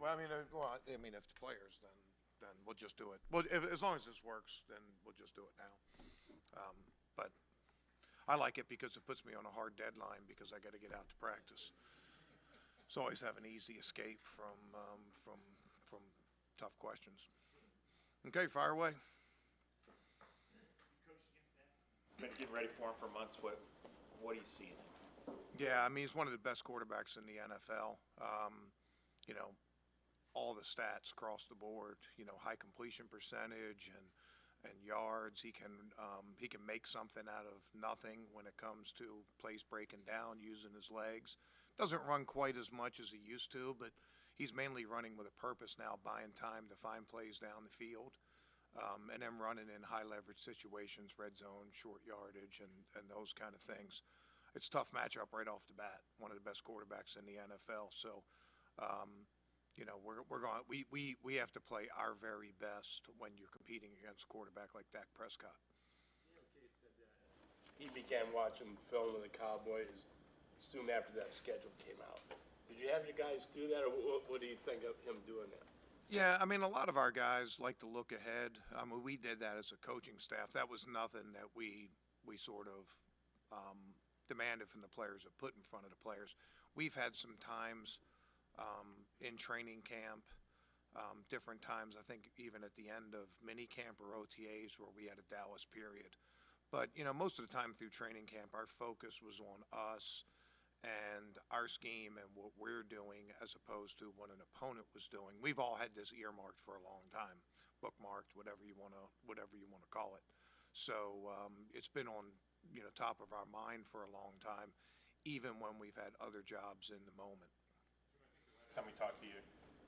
well, I mean, if the players, then we'll just do it. Well, as long as this works, then we'll just do it now. But I like it because it puts me on a hard deadline because I got to get out to practice. So always have an easy escape from tough questions. Okay, fire away. Been getting ready for him for months. What do you see? Yeah, I mean, he's one of the best quarterbacks in the NFL. You know, all the stats across the board. You know, high completion percentage and yards. He can make something out of nothing when it comes to plays breaking down using his legs. Doesn't run quite as much as he used to, but he's mainly running with a purpose now, buying time to find plays down the field. And then running in high leverage situations, red zone, short yardage, and those kind of things. It's a tough matchup right off the bat. One of the best quarterbacks in the NFL. So, you know, we have to play our very best when you're competing against a quarterback like Dak Prescott. He began watching film of the Cowboys soon after that schedule came out. Did you have your guys do that, or what do you think of him doing that? Yeah, I mean, a lot of our guys like to look ahead. I mean, we did that as a coaching staff. That was nothing that we sort of demanded from the players or put in front of the players. We've had some times in training camp, different times, I think even at the end of mini camp or OTAs where we had a Dallas period. But, you know, most of the time through training camp, our focus was on us and our scheme and what we're doing as opposed to what an opponent was doing. We've all had this earmarked for a long time, bookmarked, whatever you want to call it. So it's been on, you know, top of our mind for a long time, even when we've had other jobs in the moment. Last time we talked to you,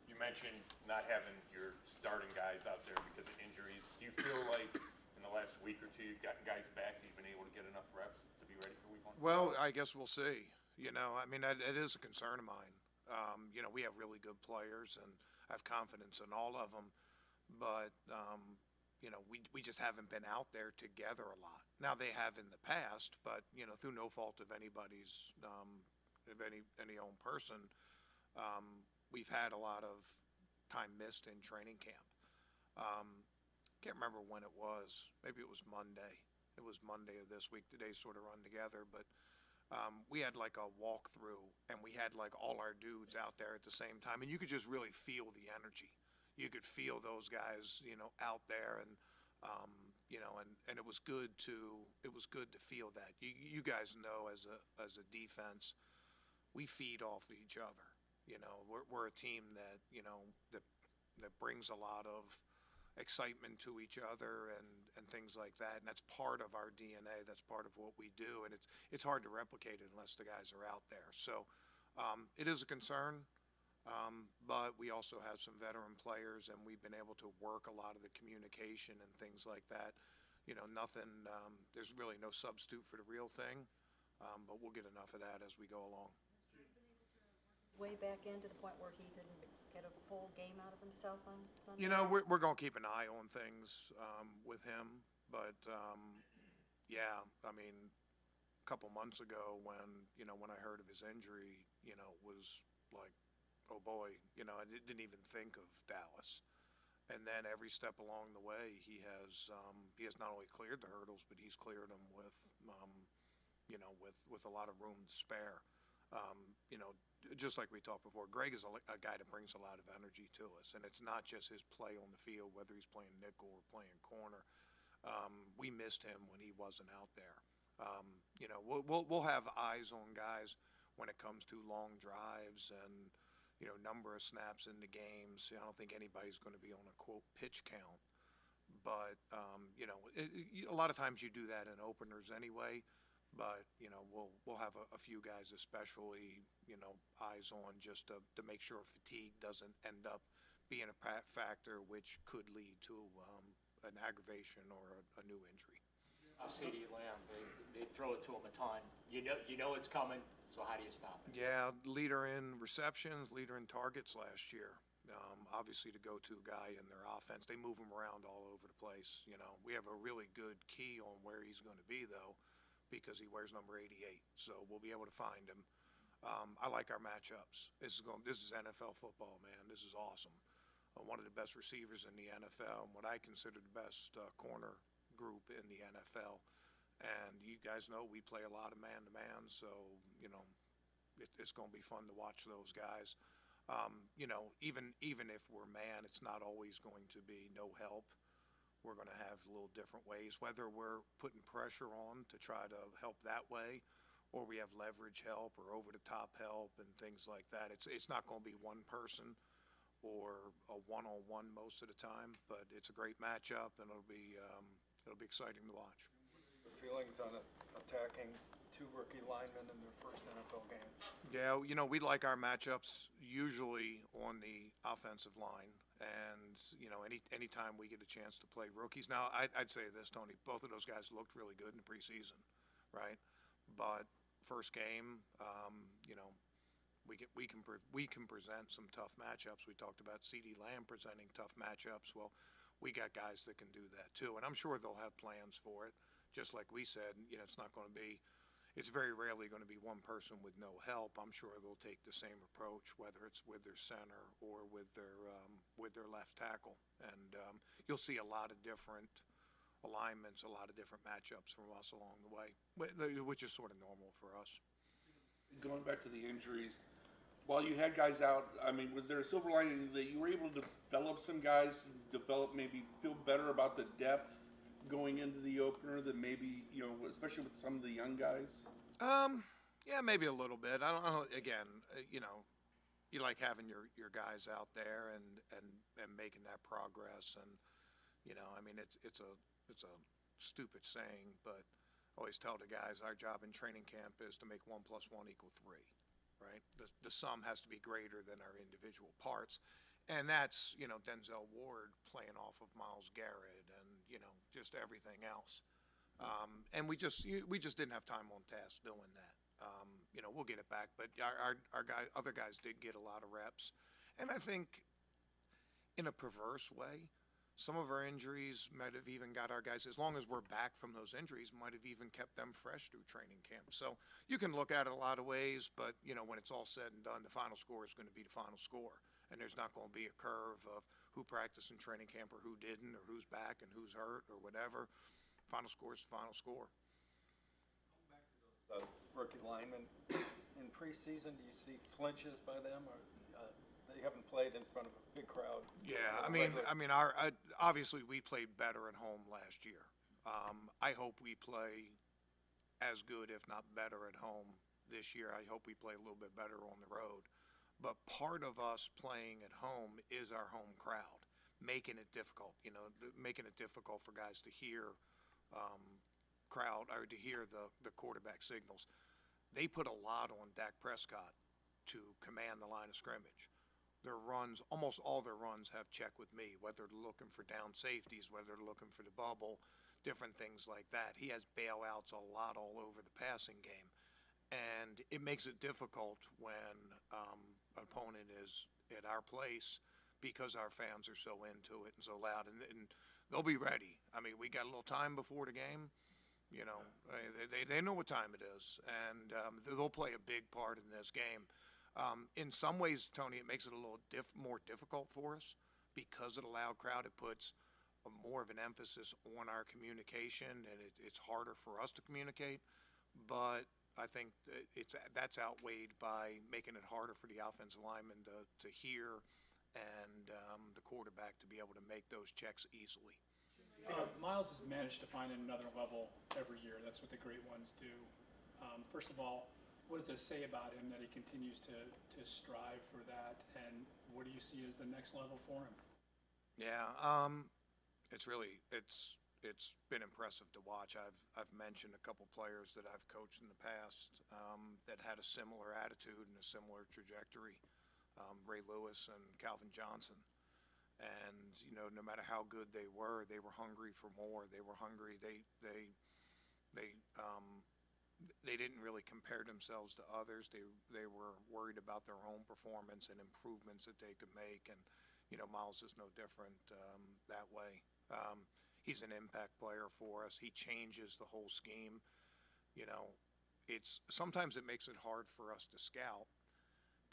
you mentioned not having your starting guys out there because of injuries. Do you feel like in the last week or two you've gotten guys back that you've been able to get enough reps to be ready for week one? Well, I guess we'll see. You know, I mean, it is a concern of mine. You know, we have really good players, and I have confidence in all of them. But, you know, we just haven't been out there together a lot. Now, they have in the past, but, you know, through no fault of anybody's, of any own person, we've had a lot of time missed in training camp. Can't remember when it was. Maybe it was Monday. It was Monday of this week. The days sort of run together, but we had like a walkthrough, and we had like all our dudes out there at the same time, and you could just really feel the energy. You could feel those guys, you know, out there, and you know, and it was good to feel that. You guys know, as a defense, we feed off each other. You know, we're a team that, you know, that brings a lot of excitement to each other and things like that, and that's part of our DNA. That's part of what we do, and it's hard to replicate it unless the guys are out there. So it is a concern, but we also have some veteran players, and we've been able to work a lot of the communication and things like that. You know, nothing. There's really no substitute for the real thing, but we'll get enough of that as we go along. Way back in to the point where he didn't get a full game out of himself on Sunday? You know, we're going to keep an eye on things with him, but yeah, I mean, a couple months ago when I heard of his injury, you know, was like, oh boy, you know, I didn't even think of Dallas. And then every step along the way, he has not only cleared the hurdles, but he's cleared them with, you know, with a lot of room to spare. You know, just like we talked before, Greg is a guy that brings a lot of energy to us, and it's not just his play on the field, whether he's playing nickel or playing corner. We missed him when he wasn't out there. You know, we'll have eyes on guys when it comes to long drives and, you know, number of snaps in the games. I don't think anybody's going to be on a quote pitch count, but you know, a lot of times you do that in openers anyway. But, you know, we'll have a few guys especially, you know, eyes on just to make sure fatigue doesn't end up being a factor which could lead to an aggravation or a new injury. CeeDee Lamb, they throw it to him a ton. You know it's coming, so how do you stop it? Yeah, leader in receptions, leader in targets last year. Obviously the go-to guy in their offense. They move him around all over the place. You know, we have a really good key on where he's going to be, though, because he wears number 88, so we'll be able to find him. I like our matchups. This is NFL football, man. This is awesome. One of the best receivers in the NFL, and what I consider the best corner group in the NFL. And you guys know we play a lot of man-to-man, so, you know, it's going to be fun to watch those guys. You know, even if we're man, it's not always going to be no help. We're going to have little different ways, whether we're putting pressure on to try to help that way, or we have leverage help or over-the-top help and things like that. It's not going to be one person or a one-on-one most of the time, but it's a great matchup, and it'll be exciting to watch. Feelings on attacking two rookie linemen in their first NFL game? Yeah, you know, we like our matchups usually on the offensive line, and you know, anytime we get a chance to play rookies. Now, I'd say this, Tony, both of those guys looked really good in the preseason, right? But first game, you know, we can present some tough matchups. We talked about CeeDee Lamb presenting tough matchups. Well, we got guys that can do that too, and I'm sure they'll have plans for it. Just like we said, you know, it's very rarely going to be one person with no help. I'm sure they'll take the same approach, whether it's with their center or with their left tackle. And you'll see a lot of different alignments, a lot of different matchups from us along the way, which is sort of normal for us. Going back to the injuries, while you had guys out, I mean, was there a silver lining that you were able to develop some guys, maybe feel better about the depth going into the opener than maybe, you know, especially with some of the young guys? Yeah, maybe a little bit. I don't know. Again, you know, you like having your guys out there and making that progress. And you know, I mean, it's a stupid saying, but I always tell the guys our job in training camp is to make 1 + 1 = 3, right? The sum has to be greater than our individual parts. And that's, you know, Denzel Ward playing off of Myles Garrett and, you know, just everything else. And we just didn't have time on task doing that. You know, we'll get it back, but other guys did get a lot of reps. And I think in a perverse way, some of our injuries might have even got our guys, as long as we're back from those injuries, might have even kept them fresh through training camp. So you can look at it a lot of ways, but, you know, when it's all said and done, the final score is going to be the final score. And there's not going to be a curve of who practiced in training camp or who didn't, or who's back and who's hurt or whatever. Final score is the final score. Rookie linemen in preseason, do you see flinches by them, or they haven't played in front of a big crowd? Yeah, I mean, obviously we played better at home last year. I hope we play as good, if not better, at home this year. I hope we play a little bit better on the road. But part of us playing at home is our home crowd, making it difficult, you know, making it difficult for guys to hear crowd or to hear the quarterback signals. They put a lot on Dak Prescott to command the line of scrimmage. Their runs, almost all their runs have check with me, whether they're looking for down safeties, whether they're looking for the bubble, different things like that. He has bailouts a lot all over the passing game. And it makes it difficult when an opponent is at our place because our fans are so into it and so loud. And they'll be ready. I mean, we got a little time before the game. You know, they know what time it is. And they'll play a big part in this game. In some ways, Tony, it makes it a little more difficult for us because of the loud crowd. It puts more of an emphasis on our communication, and it's harder for us to communicate. But I think that's outweighed by making it harder for the offensive lineman to hear and the quarterback to be able to make those checks easily. Myles has managed to find another level every year. That's what the great ones do. First of all, what does it say about him that he continues to strive for that, and what do you see as the next level for him? Yeah, it's been impressive to watch. I've mentioned a couple players that I've coached in the past that had a similar attitude and a similar trajectory. Ray Lewis and Calvin Johnson. And you know, no matter how good they were hungry for more. They were hungry. They didn't really compare themselves to others. They were worried about their own performance and improvements that they could make. And you know, Myles is no different that way. He's an impact player for us. He changes the whole scheme. You know, sometimes it makes it hard for us to scout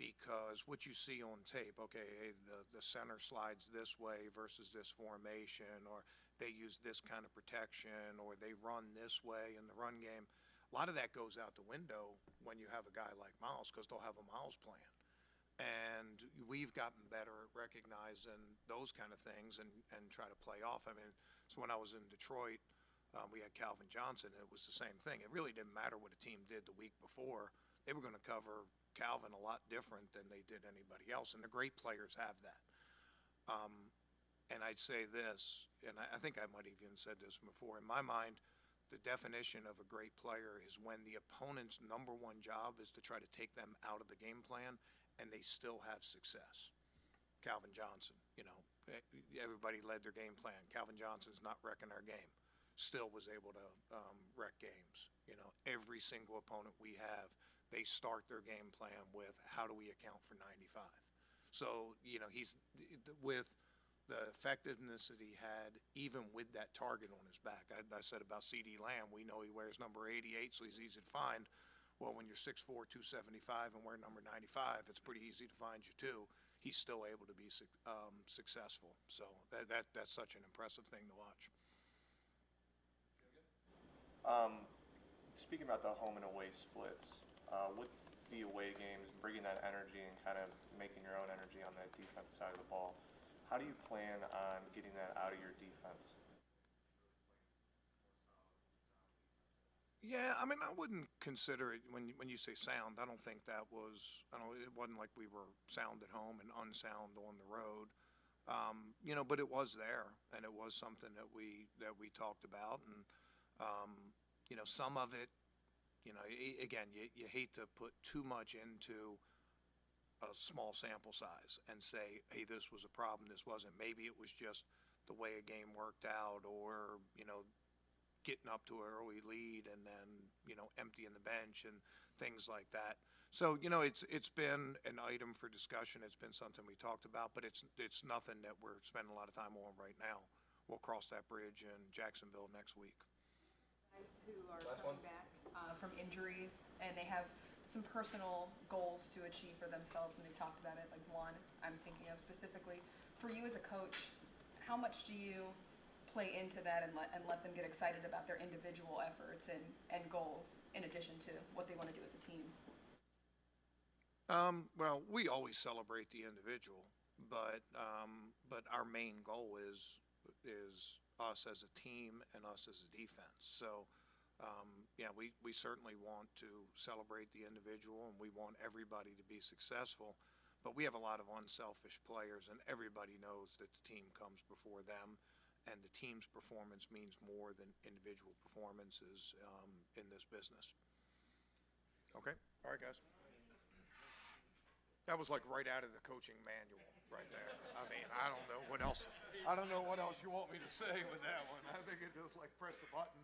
because what you see on tape, okay, hey, the center slides this way versus this formation, or they use this kind of protection, or they run this way in the run game. A lot of that goes out the window when you have a guy like Miles because they'll have a Miles plan. And we've gotten better at recognizing those kind of things and try to play off. I mean, so when I was in Detroit, we had Calvin Johnson, and it was the same thing. It really didn't matter what a team did the week before. They were going to cover Calvin a lot different than they did anybody else, and the great players have that. And I'd say this, and I think I might have even said this before. In my mind, the definition of a great player is when the opponent's number one job is to try to take them out of the game plan, and they still have success. Calvin Johnson, everybody led their game plan. Calvin Johnson's not wrecking our game. Still was able to wreck games. Every single opponent we have, they start their game plan with how do we account for 95. So, he's with the effectiveness that he had, even with that target on his back. I said about CeeDee Lamb, we know he wears number 88, so he's easy to find. Well, when you're 6'4", 275 and wear number 95, it's pretty easy to find you too. He's still able to be successful. So that's such an impressive thing to watch. Speaking about the home and away splits, with the away games, bringing that energy and kind of making your own energy on that defense side of the ball, how do you plan on getting that out of your defense? Yeah, I mean, I wouldn't consider it when you say sound. I don't think that was. It wasn't like we were sound at home and unsound on the road. But it was there, and it was something that we talked about, and some of it. Again, you hate to put too much into a small sample size and say, hey, this was a problem, this wasn't. Maybe it was just the way a game worked out, or getting up to an early lead and then emptying the bench and things like that. So it's been an item for discussion. It's been something we talked about, but it's nothing that we're spending a lot of time on right now. We'll cross that bridge in Jacksonville next week. Guys who are coming back from injury, and they have some personal goals to achieve for themselves, and they've talked about it. Like one I'm thinking of specifically. For you as a coach, how much do you play into that and let them get excited about their individual efforts and goals in addition to what they want to do as a team? Well, we always celebrate the individual, but our main goal is us as a team and us as a defense. So, we certainly want to celebrate the individual, and we want everybody to be successful. But we have a lot of unselfish players, and everybody knows that the team comes before them, and the team's performance means more than individual performances in this business. Okay, all right, guys. That was like right out of the coaching manual, right there. I mean, I don't know what else. I don't know what else you want me to say with that one. I think it just like press the button.